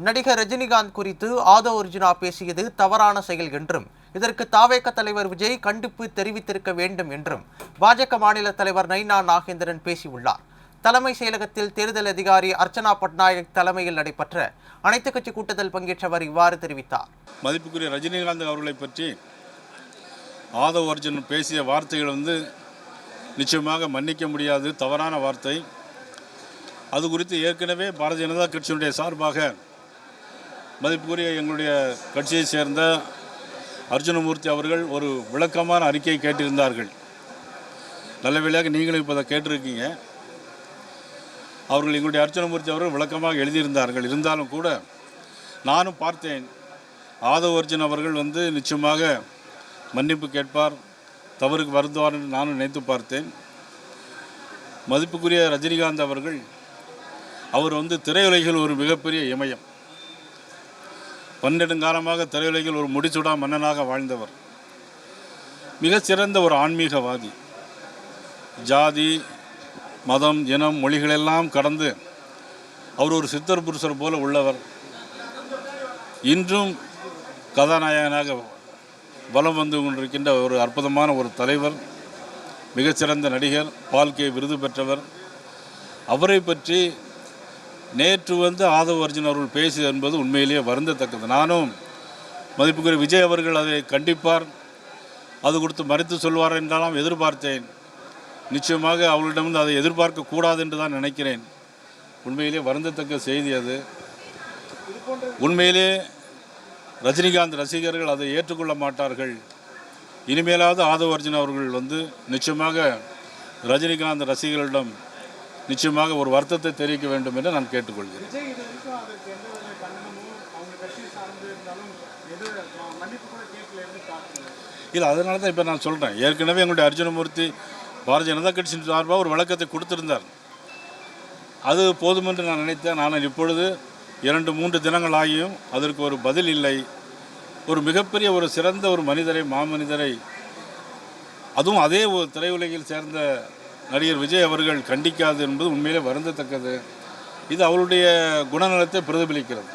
நடிகர் ரஜினிகாந்த் குறித்து ஆதவ் அர்ஜுனா பேசியது தவறான செயல் என்றும் இதற்கு தாவேக தலைவர் விஜய் கண்டிப்பு தெரிவித்திருக்க வேண்டும் என்றும் பாஜக மாநில தலைவர் நைனா நாகேந்திரன் பேசியுள்ளார். தலைமை செயலகத்தில் தேர்தல் அதிகாரி அர்ச்சனா பட்நாயக் தலைமையில் நடைபெற்ற அனைத்துக் கட்சி கூட்டத்தில் பங்கேற்றவர் இவ்வாறு தெரிவித்தார். மதிப்புக்குரிய ரஜினிகாந்த் அவர்களை பற்றி ஆதவ் அர்ஜுன் பேசிய வார்த்தைகள் நிச்சயமாக மன்னிக்க முடியாது, தவறான வார்த்தை. அது குறித்து ஏற்கனவே பாரதிய ஜனதா கட்சியினுடைய சார்பாக மதிப்புக்குரிய எங்களுடைய கட்சியை சேர்ந்த அர்ஜுனமூர்த்தி அவர்கள் ஒரு விளக்கமான அறிக்கையை கேட்டிருந்தார்கள். நல்ல வேளையாக நீங்களும் இப்போ அதை கேட்டிருக்கீங்க. அவர்கள் எங்களுடைய அர்ஜுனமூர்த்தி அவர்கள் விளக்கமாக எழுதியிருந்தார்கள். இருந்தாலும் கூட நானும் பார்த்தேன், ஆதவ் அர்ஜுன் அவர்கள் நிச்சயமாக மன்னிப்பு கேட்பார், தவறுக்கு வருந்துவார் என்று நானும் நினைத்து பார்த்தேன். மதிப்புக்குரிய ரஜினிகாந்த் அவர்கள் அவர் திரையுலகில் ஒரு மிகப்பெரிய இமயம். பன்னெடுங்காலமாக திரையுலகில் ஒரு முடிசூடா மன்னனாக வாழ்ந்தவர். மிக சிறந்த ஒரு ஆன்மீகவாதி. ஜாதி, மதம், இனம், மொழிகளெல்லாம் கடந்து அவர் ஒரு சித்தர் புருஷர் போல உள்ளவர். இன்றும் கதாநாயகனாக வலம் வந்து கொண்டிருக்கின்ற ஒரு அற்புதமான ஒரு தலைவர், மிகச்சிறந்த நடிகர், பால்கே விருது பெற்றவர். அவரை பற்றி நேற்று ஆதவ் அர்ஜுன் அவர்கள் பேசியது என்பது உண்மையிலேயே வருந்தத்தக்கது. நானும் மதிப்புக்குரிய விஜய் அவர்கள் அதை கண்டிப்பார், அது கொடுத்து மறுத்து சொல்வார் என்றாலும் எதிர்பார்த்தேன். நிச்சயமாக அவர்களிடம் அதை எதிர்பார்க்கக்கூடாது என்று தான் நினைக்கிறேன். உண்மையிலே வருந்தத்தக்க செய்தி அது. உண்மையிலே ரஜினிகாந்த் ரசிகர்கள் அதை ஏற்றுக்கொள்ள மாட்டார்கள். இனிமேலாவது ஆதவ் அர்ஜுன் அவர்கள் நிச்சயமாக ரஜினிகாந்த் ரசிகர்களிடம் நிச்சயமாக ஒரு வருத்தத்தை தெரிவிக்க வேண்டும் என்று நான் கேட்டுக்கொள்கிறேன். இல்லை, அதனால தான் இப்போ நான் சொல்கிறேன். ஏற்கனவே எங்களுடைய அர்ஜுனமூர்த்தி பாரதிய ஜனதா கட்சியின் சார்பாக ஒரு விளக்கத்தை கொடுத்திருந்தார். அது போதும் என்று நான் நினைத்தேன். ஆனால் இப்பொழுது 2-3 தினங்கள் ஆகியும் அதற்கு ஒரு பதில் இல்லை. ஒரு மிகப்பெரிய ஒரு சிறந்த ஒரு மனிதரை, மாமனிதரை, அதுவும் அதே ஒரு திரையுலகில் சேர்ந்த நடிகர் விஜய் அவர்கள் கண்டிக்காது என்பது உண்மையிலே வருந்தத்தக்கது. இது அவருடைய குணநலத்தை பிரதிபலிக்கிறது.